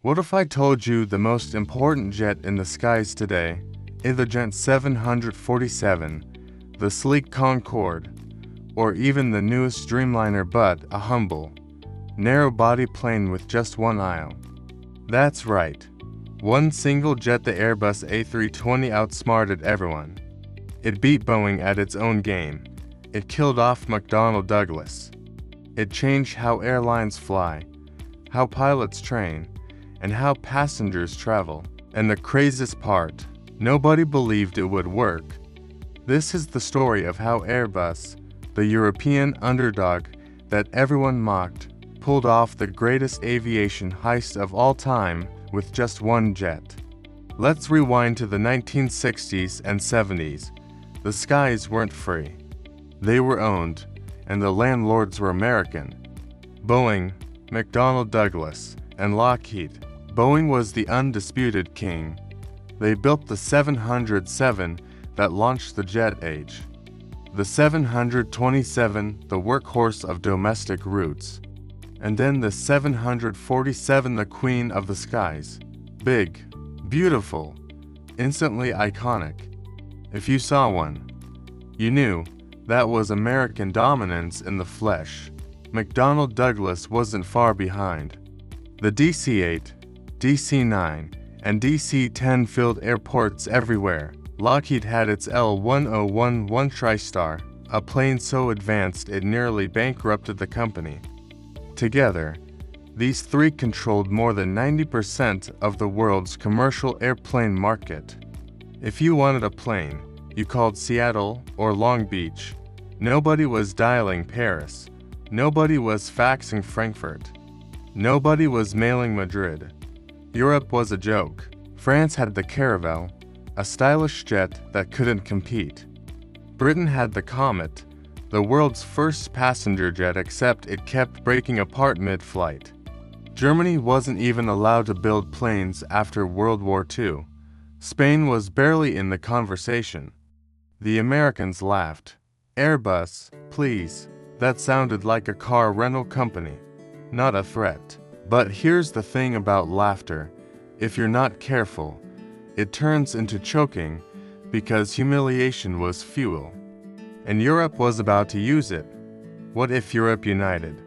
What if I told you the most important jet in the skies today is the Jet 747, the sleek Concorde, or even the newest Dreamliner, but a humble, narrow-body plane with just one aisle? That's right. One single jet, the Airbus A320, outsmarted everyone. It beat Boeing at its own game. It killed off McDonnell Douglas. It changed how airlines fly, how pilots train, and how passengers travel. And the craziest part, nobody believed it would work. This is the story of how Airbus, the European underdog that everyone mocked, pulled off the greatest aviation heist of all time with just one jet. Let's rewind to the 1960s and 70s. The skies weren't free. They were owned, and the landlords were American. Boeing, McDonnell Douglas, and Lockheed. Boeing was the undisputed king. They built the 707 that launched the jet age. The 727, the workhorse of domestic routes. And then the 747, the queen of the skies. Big, beautiful, instantly iconic. If you saw one, you knew that was American dominance in the flesh. McDonnell Douglas wasn't far behind. The DC-8, DC-9, and DC-10 filled airports everywhere. Lockheed had its L-1011 TriStar, a plane so advanced it nearly bankrupted the company. Together, these three controlled more than 90% of the world's commercial airplane market. If you wanted a plane, you called Seattle or Long Beach. Nobody was dialing Paris. Nobody was faxing Frankfurt. Nobody was mailing Madrid. Europe was a joke. France had the Caravelle, a stylish jet that couldn't compete. Britain had the Comet, the world's first passenger jet, except it kept breaking apart mid-flight. Germany wasn't even allowed to build planes after World War II. Spain was barely in the conversation. The Americans laughed. Airbus, please. That sounded like a car rental company, not a threat. But here's the thing about laughter. If you're not careful, it turns into choking because humiliation was fuel. And Europe was about to use it. What if Europe united?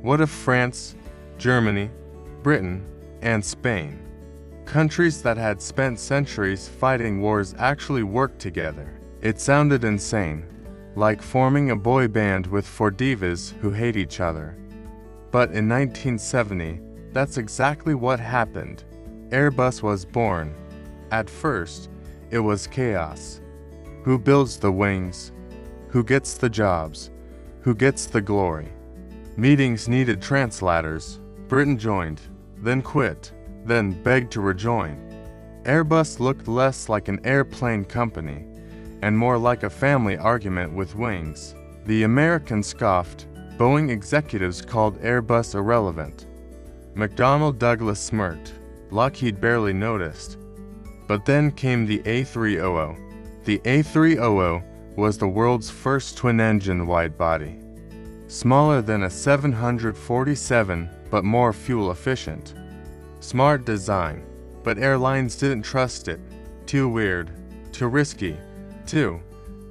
What if France, Germany, Britain, and Spain, countries that had spent centuries fighting wars, actually worked together? It sounded insane, like forming a boy band with four divas who hate each other. But in 1970, that's exactly what happened. Airbus was born. At first, it was chaos. Who builds the wings? Who gets the jobs? Who gets the glory? Meetings needed translators. Britain joined, then quit, then begged to rejoin. Airbus looked less like an airplane company and more like a family argument with wings. The Americans scoffed. Boeing executives called Airbus irrelevant. McDonnell Douglas smirked. Lockheed barely noticed. But then came the A300. The A300 was the world's first twin-engine wide-body. Smaller than a 747, but more fuel-efficient. Smart design, but airlines didn't trust it. Too weird, too risky, too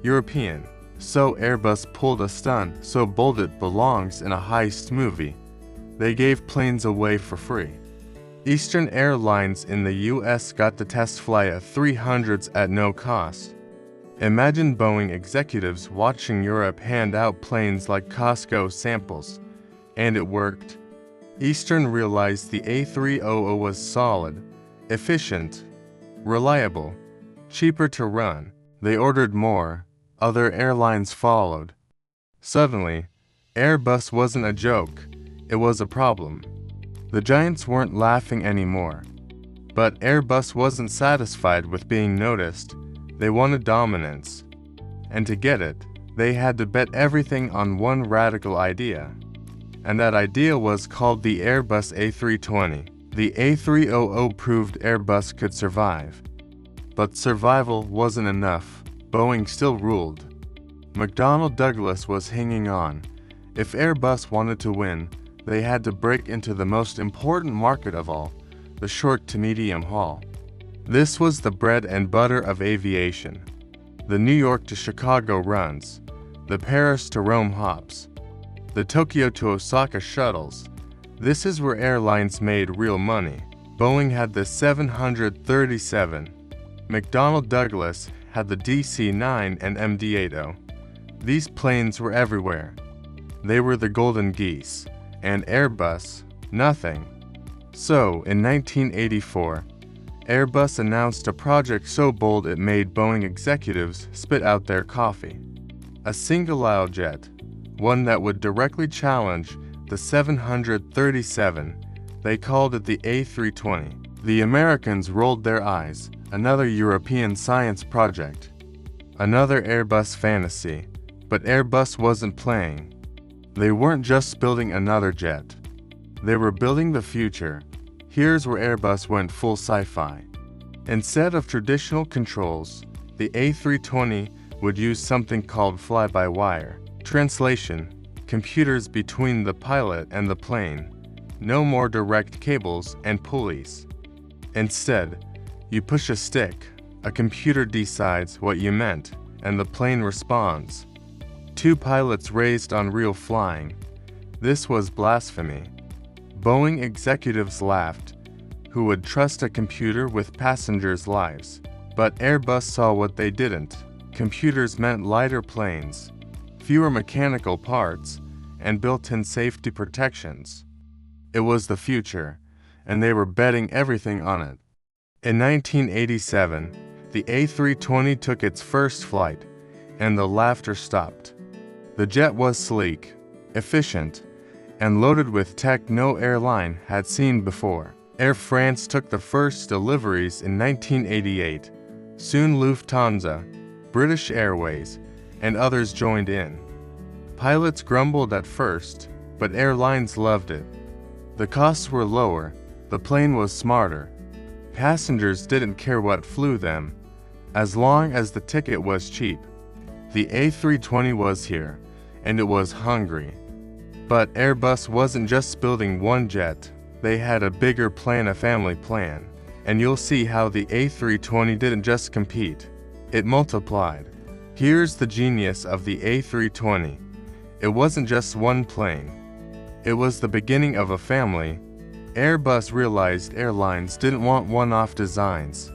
European. So Airbus pulled a stunt so bold it belongs in a heist movie. They gave planes away for free. Eastern Airlines in the US got to test fly a 300s at no cost. Imagine Boeing executives watching Europe hand out planes like Costco samples. And it worked. Eastern realized the A300 was solid, efficient, reliable, cheaper to run. They ordered more. Other airlines followed. Suddenly, Airbus wasn't a joke, it was a problem. The giants weren't laughing anymore. But Airbus wasn't satisfied with being noticed. They wanted dominance. And to get it, they had to bet everything on one radical idea. And that idea was called the Airbus A320. The A300 proved Airbus could survive. But survival wasn't enough. Boeing still ruled. McDonnell Douglas was hanging on. If Airbus wanted to win, they had to break into the most important market of all, the short to medium haul. This was the bread and butter of aviation. The New York to Chicago runs, the Paris to Rome hops, the Tokyo to Osaka shuttles. This is where airlines made real money. Boeing had the 737. McDonnell Douglas had the DC-9 and MD-80. These planes were everywhere. They were the golden geese, and Airbus, nothing. So, in 1984, Airbus announced a project so bold it made Boeing executives spit out their coffee. A single-aisle jet, one that would directly challenge the 737. They called it the A320. The Americans rolled their eyes. Another European science project. Another Airbus fantasy. But Airbus wasn't playing. They weren't just building another jet. They were building the future. Here's where Airbus went full sci-fi. Instead of traditional controls, the A320 would use something called fly-by-wire. Translation: computers between the pilot and the plane. No more direct cables and pulleys. Instead, you push a stick, a computer decides what you meant, and the plane responds. Two pilots raised on real flying. This was blasphemy. Boeing executives laughed. Who would trust a computer with passengers' lives? But Airbus saw what they didn't. Computers meant lighter planes, fewer mechanical parts, and built-in safety protections. It was the future, and they were betting everything on it. In 1987, the A320 took its first flight, and the laughter stopped. The jet was sleek, efficient, and loaded with tech no airline had seen before. Air France took the first deliveries in 1988. Soon Lufthansa, British Airways, and others joined in. Pilots grumbled at first, but airlines loved it. The costs were lower, the plane was smarter. Passengers didn't care what flew them, as long as the ticket was cheap. The A320 was here, and it was hungry. But Airbus wasn't just building one jet, they had a bigger plan, a family plan. And you'll see how the A320 didn't just compete, it multiplied. Here's the genius of the A320. It wasn't just one plane. It was the beginning of a family. Airbus realized airlines didn't want one-off designs.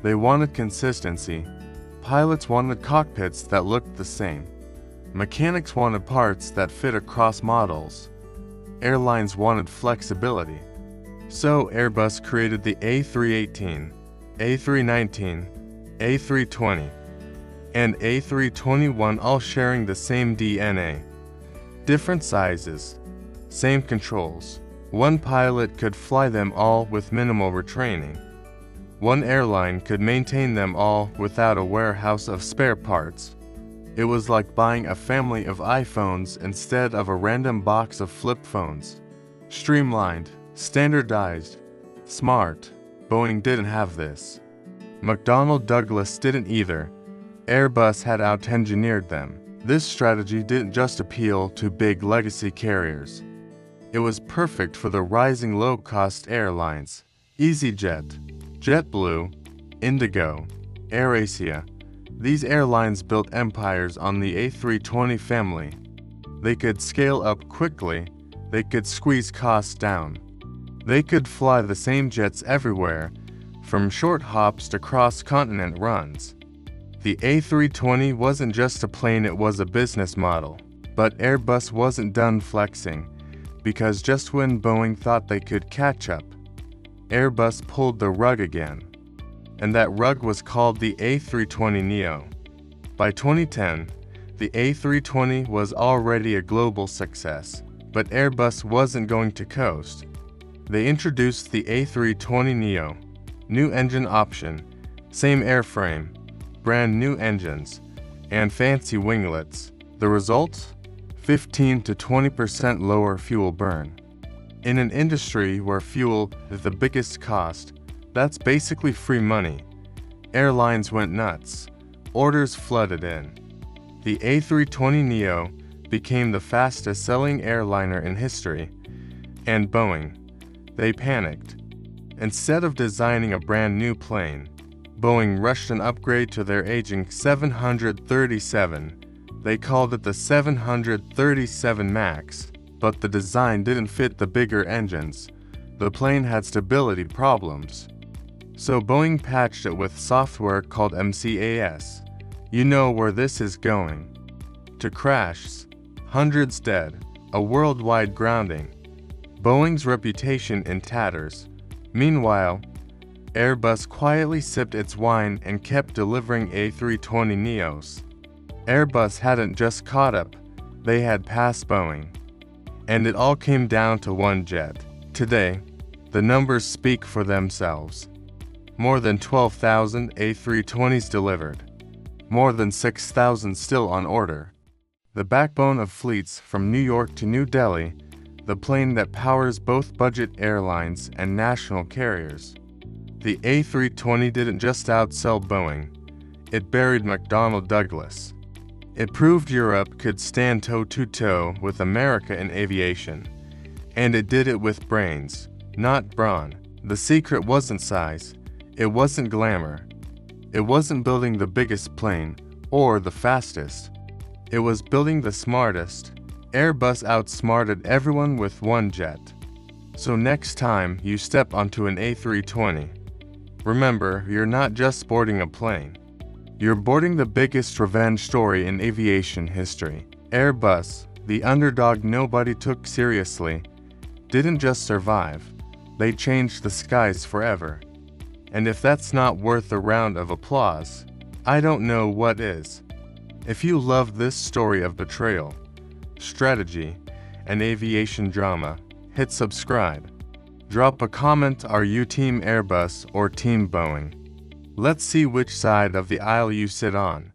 They wanted consistency. Pilots wanted cockpits that looked the same. Mechanics wanted parts that fit across models. Airlines wanted flexibility. So Airbus created the A318, A319, A320, and A321, all sharing the same DNA. Different sizes, same controls. One pilot could fly them all with minimal retraining. One airline could maintain them all without a warehouse of spare parts. It was like buying a family of iPhones instead of a random box of flip phones. Streamlined, standardized, smart. Boeing didn't have this. McDonnell Douglas didn't either. Airbus had out-engineered them. This strategy didn't just appeal to big legacy carriers. It was perfect for the rising low-cost airlines. EasyJet, JetBlue, Indigo, AirAsia. These airlines built empires on the A320 family. They could scale up quickly. They could squeeze costs down. They could fly the same jets everywhere, from short hops to cross-continent runs. The A320 wasn't just a plane, it was a business model. But Airbus wasn't done flexing, because just when Boeing thought they could catch up, Airbus pulled the rug again. And that rug was called the A320neo. By 2010, the A320 was already a global success, but Airbus wasn't going to coast. They introduced the A320neo, new engine option, same airframe, brand new engines, and fancy winglets. The result? 15 to 20% lower fuel burn. In an industry where fuel is the biggest cost, that's basically free money. Airlines went nuts. Orders flooded in. The A320neo became the fastest-selling airliner in history. And Boeing, they panicked. Instead of designing a brand new plane, Boeing rushed an upgrade to their aging 737. They called it the 737 MAX, but the design didn't fit the bigger engines. The plane had stability problems. So Boeing patched it with software called MCAS. You know where this is going. To crashes, hundreds dead, a worldwide grounding. Boeing's reputation in tatters. Meanwhile, Airbus quietly sipped its wine and kept delivering A320neos. Airbus hadn't just caught up, they had passed Boeing. And it all came down to one jet. Today, the numbers speak for themselves. More than 12,000 A320s delivered. More than 6,000 still on order. The backbone of fleets from New York to New Delhi, the plane that powers both budget airlines and national carriers. The A320 didn't just outsell Boeing, it buried McDonnell Douglas. It proved Europe could stand toe-to-toe with America in aviation. And it did it with brains, not brawn. The secret wasn't size, it wasn't glamour. It wasn't building the biggest plane or the fastest. It was building the smartest. Airbus outsmarted everyone with one jet. So next time you step onto an A320, remember, you're not just boarding a plane. You're boarding the biggest revenge story in aviation history. Airbus, the underdog nobody took seriously, didn't just survive, they changed the skies forever. And if that's not worth a round of applause, I don't know what is. If you love this story of betrayal, strategy, and aviation drama, hit subscribe. Drop a comment, are you Team Airbus or Team Boeing? Let's see which side of the aisle you sit on.